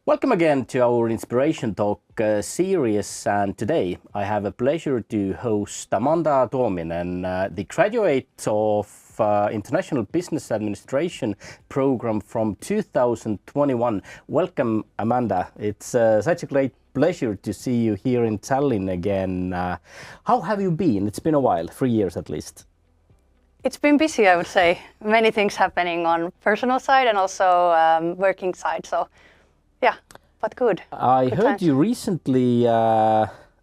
Welcome again to our Inspiration Talk series, and today I have a pleasure to host Amanda Tuominen, the graduate of International Business Administration program from 2021. Welcome, Amanda. It's such a great pleasure to see you here in Tallinn again. How have you been? It's been a while, 3 years at least. It's been busy, I would say. Many things happening on personal side and also working side. So, yeah, but good. I good heard times. you recently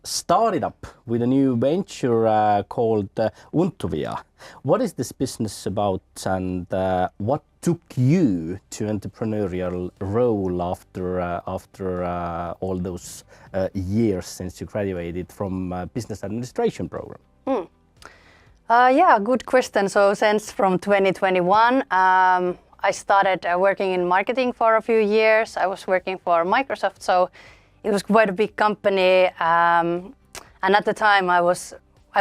started up with a new venture called Untuvia. What is this business about, and what took you to entrepreneurial role after all those years since you graduated from business administration program? Yeah, good question. So since from 2021, I started working in marketing for a few years. I was working for Microsoft, so it was quite a big company. And at the time, I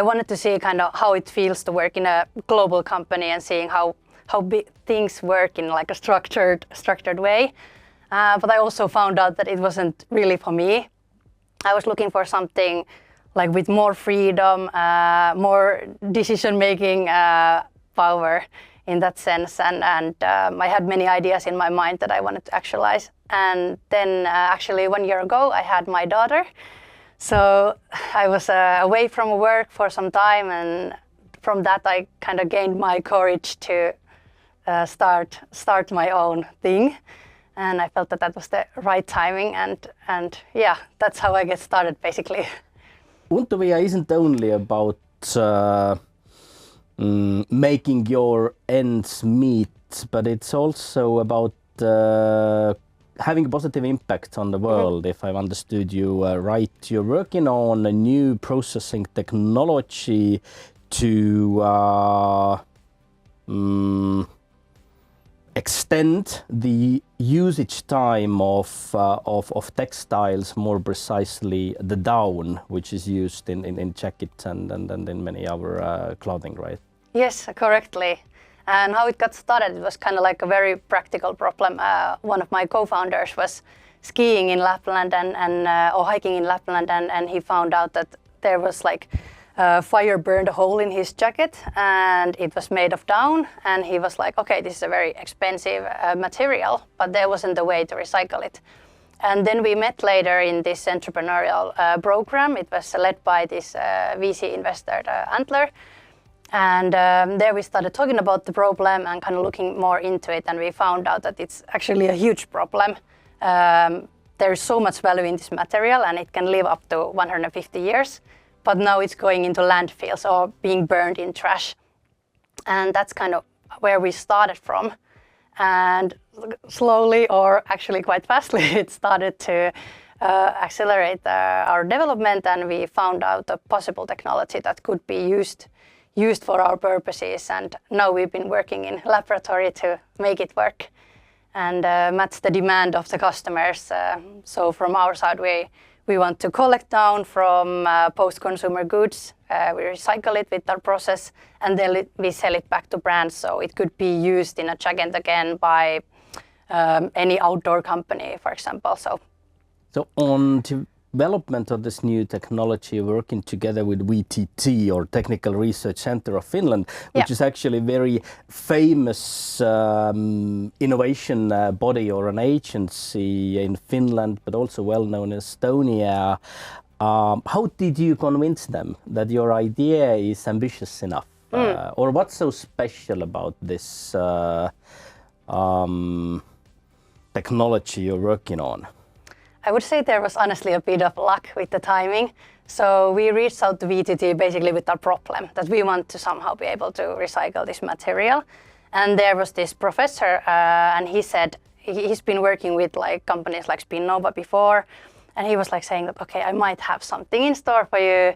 wanted to see kind of how it feels to work in a global company and seeing how big things work in like a structured way. But I also found out that it wasn't really for me. I was looking for something like with more freedom, more decision-making power in that sense. And I had many ideas in my mind that I wanted to actualize. And then actually 1 year ago, I had my daughter. So I was away from work for some time. And from that, I kind of gained my courage to start my own thing. And I felt that that was the right timing. And yeah, that's how I get started, basically. Untuvia isn't only about making your ends meet, but it's also about having a positive impact on the world, if I've understood you right. You're working on a new processing technology to extend the usage time of textiles, more precisely the down, which is used in jackets and in many other clothing, right? Yes, correctly. And how it got started, it was kind of like a very practical problem. One of my co-founders was skiing in Lapland or hiking in Lapland, and he found out that there was like fire burned a hole in his jacket, and it was made of down. And he was like, okay, this is a very expensive material, but there wasn't a way to recycle it. And then we met later in this entrepreneurial program. It was led by this VC investor, Antler. And there we started talking about the problem and kind of looking more into it. And we found out that it's actually a huge problem. There is so much value in this material, and it can live up to 150 years. But now it's going into landfills or being burned in trash. And that's kind of where we started from. And slowly, or actually quite fastly, it started to accelerate our development, and we found out a possible technology that could be used for our purposes. And now we've been working in laboratory to make it work and match the demand of the customers. So from our side, we want to collect down from post-consumer goods. We recycle it with our process, and then we sell it back to brands. So it could be used in a jacket again by any outdoor company, for example. So on development of this new technology, working together with VTT, or Technical Research Center of Finland, which is actually a very famous innovation body or an agency in Finland, but also well known in Estonia. How did you convince them that your idea is ambitious enough? Or what's so special about this technology you're working on? I would say there was honestly a bit of luck with the timing. So we reached out to VTT basically with our problem that we want to somehow be able to recycle this material. And there was this professor, and he said he's been working with like companies like Spinnova before, and he was like saying that, okay, I might have something in store for you.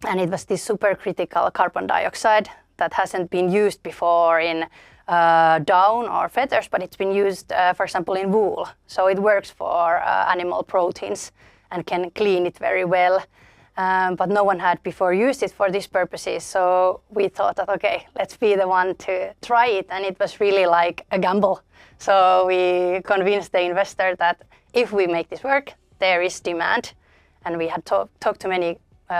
And it was this supercritical carbon dioxide that hasn't been used before in down or feathers, but it's been used, for example, in wool. So it works for animal proteins and can clean it very well. But no one had before used it for these purposes. So we thought that, okay, let's be the one to try it. And it was really like a gamble. So we convinced the investor that if we make this work, there is demand. And we had talked to many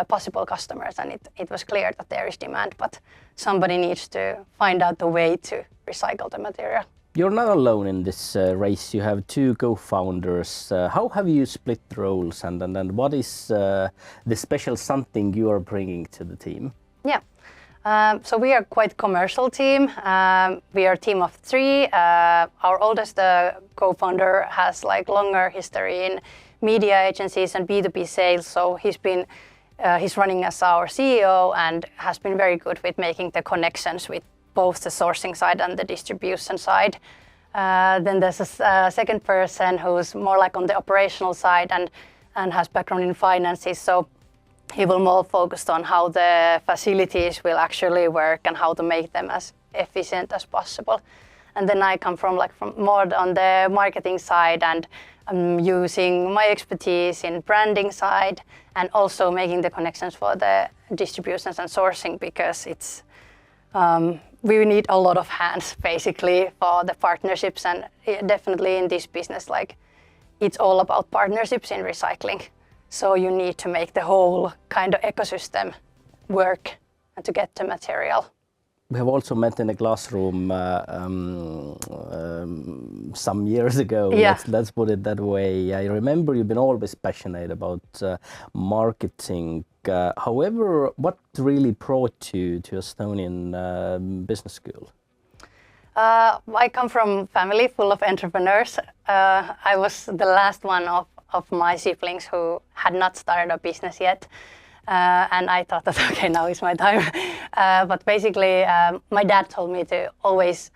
possible customers, and it was clear that there is demand, but somebody needs to find out the way to recycle the material. You're not alone in this race. You have two co-founders. How have you split the roles, and what is the special something you are bringing to the team? Yeah, so we are quite commercial team. We are a team of 3. Our oldest co-founder has like longer history in media agencies and B2B sales, so he's running as our CEO and has been very good with making the connections with both the sourcing side and the distribution side. Then there's a second person who's more like on the operational side and has background in finances, so he will more focus on how the facilities will actually work and how to make them as efficient as possible. And then I come from more on the marketing side, and I'm using my expertise in branding side and also making the connections for the distributions and sourcing, because it's we need a lot of hands basically for the partnerships, and definitely in this business, like it's all about partnerships in recycling. So you need to make the whole kind of ecosystem work and to get the material. We have also met in a classroom some years ago. Yeah. Let's put it that way. I remember you've been always passionate about marketing. However, what really brought you to Estonian business school? I come from a family full of entrepreneurs. I was the last one of my siblings who had not started a business yet. And I thought that, okay, now is my time. But basically, my dad told me to always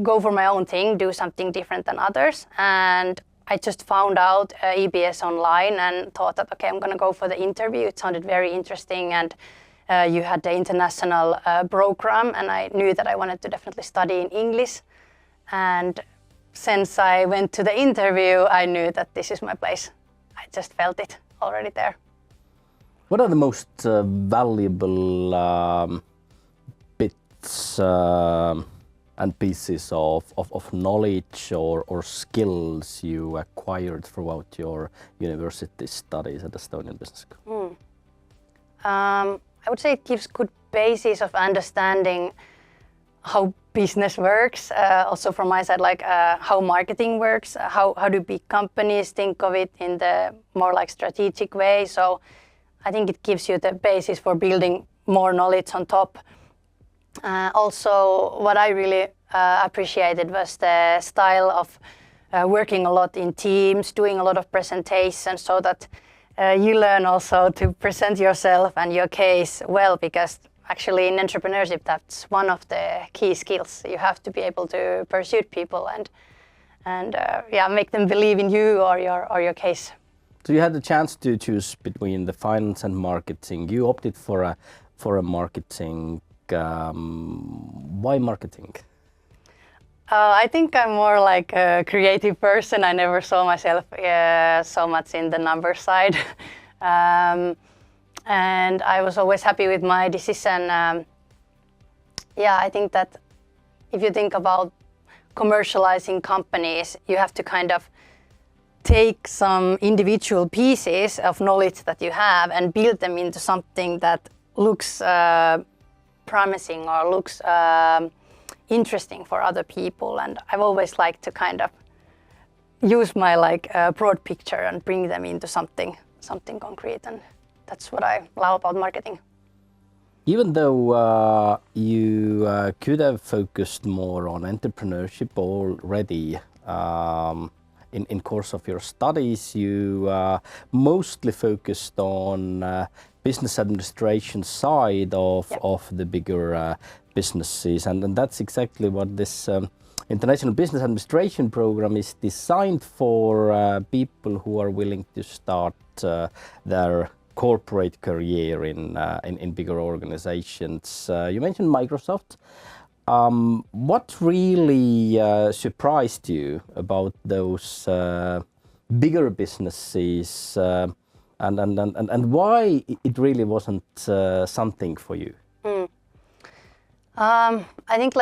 go for my own thing, do something different than others. And I just found out EBS online and thought that, okay, I'm going to go for the interview. It sounded very interesting, and you had the international program, and I knew that I wanted to definitely study in English. And since I went to the interview, I knew that this is my place. I just felt it already there. What are the most valuable bits and pieces of knowledge or skills you acquired throughout your university studies at Estonian Business School? I would say it gives good basis of understanding how business works. Also from my side, like how marketing works, how do big companies think of it in the more like strategic way. So I think it gives you the basis for building more knowledge on top. Also, what I really appreciated was the style of working a lot in teams, doing a lot of presentations, so that you learn also to present yourself and your case well, because actually in entrepreneurship, that's one of the key skills. You have to be able to persuade people and make them believe in you or your case. So you had the chance to choose between the finance and marketing. You opted for a marketing. Why marketing? I think I'm more like a creative person. I never saw myself so much in the number side. And I was always happy with my decision. I think that if you think about commercializing companies, you have to kind of take some individual pieces of knowledge that you have and build them into something that looks promising or looks interesting for other people. And I've always liked to kind of use my broad picture and bring them into something concrete, and that's what I love about marketing. Even though you could have focused more on entrepreneurship already in course of your studies, you mostly focused on business administration side of the bigger businesses, and that's exactly what this International Business Administration program is designed for, people who are willing to start their corporate career in bigger organizations. You mentioned Microsoft. What really surprised you about those bigger businesses, and why it really wasn't something for you? I think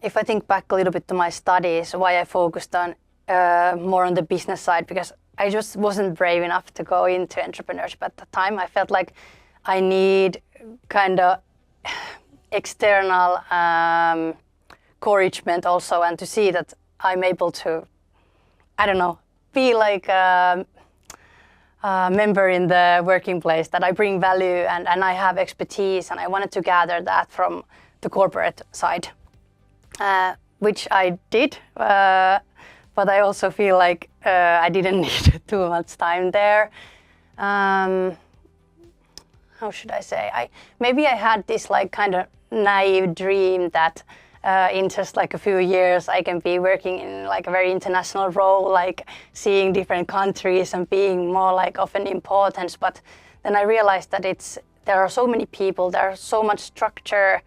if I think back a little bit to my studies, why I focused on more on the business side because I just wasn't brave enough to go into entrepreneurship at the time. I felt like I need kind of external encouragement also, and to see that I'm able to, I don't know, be like a member in the working place, that I bring value and I have expertise, and I wanted to gather that from the corporate side, which I did, but I also feel like I didn't need too much time there. How should I say? Maybe I had this like kind of naive dream that in just like a few years I can be working in like a very international role, like seeing different countries and being more like of an importance. But then I realized that there are so many people, there's so much structure,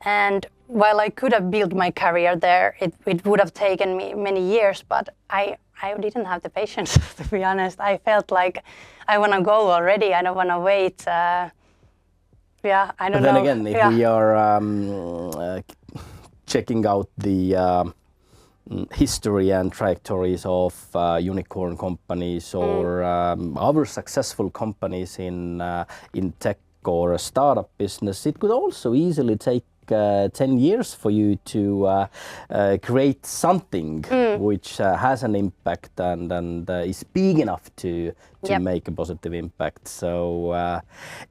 and while I could have built my career there, it would have taken me many years, but I didn't have the patience, to be honest. I felt like I want to go already. I don't want to wait. Yeah, I don't know. But then again, if we are checking out the history and trajectories of unicorn companies or other successful companies in tech or a startup business, it could also easily take 10 years for you to create something which has an impact and is big enough to make a positive impact. So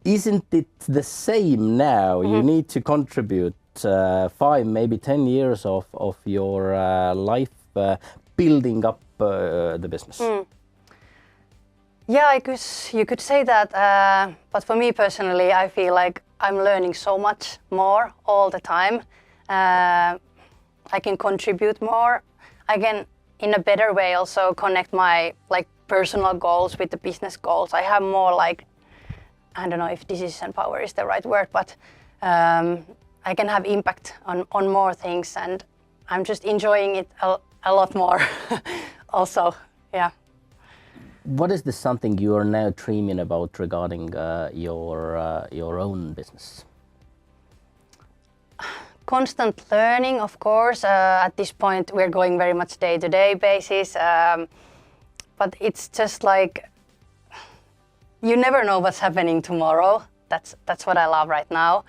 isn't it the same now? You need to contribute 5, maybe 10 years of your life building up the business. Yeah, you could say that, but for me personally, I feel like I'm learning so much more all the time. I can contribute more. I can, in a better way, also connect my like personal goals with the business goals. I have more like, I don't know if decision power is the right word, but I can have impact on more things, and I'm just enjoying it a lot more. Also, yeah. What is this something you are now dreaming about regarding your own business? Constant learning, of course. At this point, we're going very much day-to-day basis, but it's just like you never know what's happening tomorrow. That's what I love right now.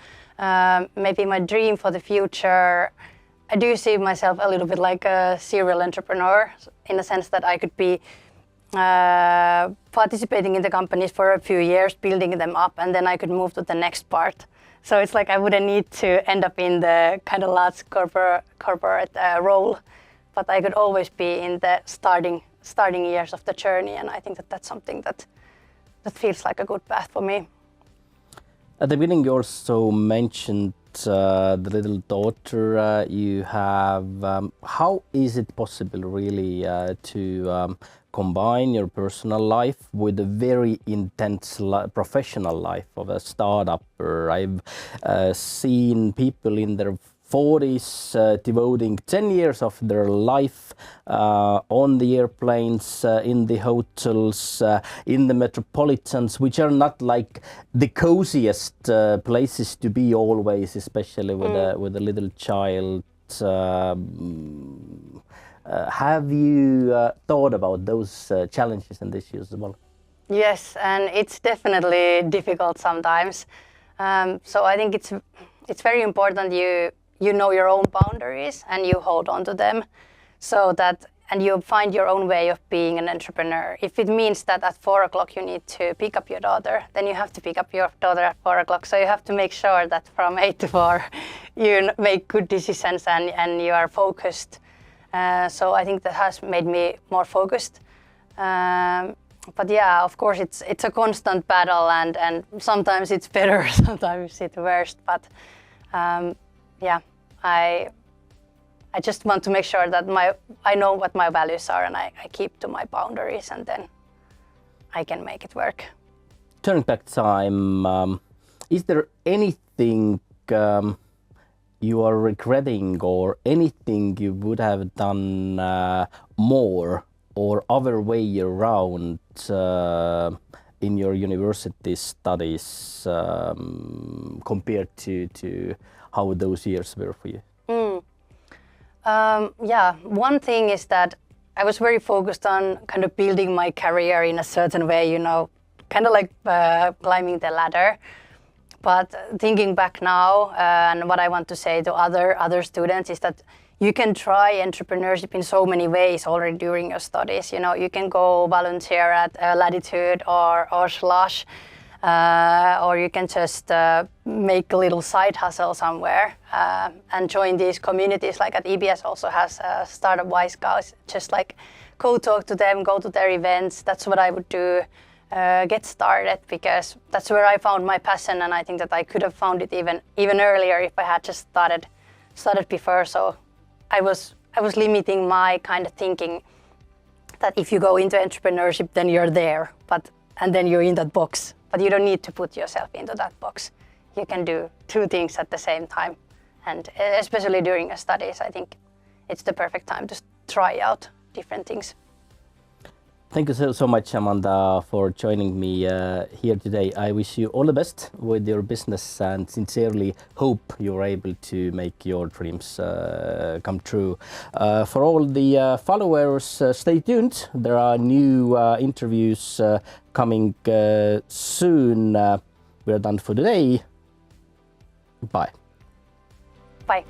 Maybe my dream for the future, I do see myself a little bit like a serial entrepreneur, in the sense that I could be participating in the companies for a few years, building them up, and then I could move to the next part. So it's like I wouldn't need to end up in the kind of large corporate role, but I could always be in the starting years of the journey, and I think that that's something that feels like a good path for me. At the beginning, you also mentioned the little daughter you have. How is it possible, really, to combine your personal life with a very intense professional life of a startupper? I've seen people in their 40s devoting 10 years of their life on the airplanes, in the hotels, in the metropolitans, which are not like the coziest places to be always, especially with a little child. Have you thought about those challenges and issues as well? Yes, and it's definitely difficult sometimes. So I think it's very important you know your own boundaries and you hold on to them, so that and you find your own way of being an entrepreneur. If it means that at 4 o'clock you need to pick up your daughter, then you have to pick up your daughter at 4 o'clock. So you have to make sure that from 8 to 4 you make good decisions and you are focused. So I think that has made me more focused. But yeah, of course it's a constant battle, and sometimes it's better, sometimes it's worse. But yeah, I just want to make sure that I know what my values are, and I keep to my boundaries, and then I can make it work. Turning back time, is there anything you are regretting, or anything you would have done more or other way around in your university studies compared to how those years were for you? Yeah, one thing is that I was very focused on kind of building my career in a certain way, you know, kind of like climbing the ladder. But thinking back now, and what I want to say to other students is that you can try entrepreneurship in so many ways already during your studies. You know, you can go volunteer at Latitude or Slush, or you can just make a little side hustle somewhere and join these communities. Like at EBS also has Startup Y Scouts. Just like go talk to them, go to their events. That's what I would do. Get started, because that's where I found my passion, and I think that I could have found it even earlier if I had just started before. So I was limiting my kind of thinking that if you go into entrepreneurship, then you're there, and then you're in that box. But you don't need to put yourself into that box. You can do two things at the same time, and especially during your studies, I think it's the perfect time to try out different things. Thank you so much, Amanda, for joining me here today. I wish you all the best with your business and sincerely hope you're able to make your dreams come true. For all the followers, stay tuned. There are new interviews coming soon. We're done for today. Bye. Bye.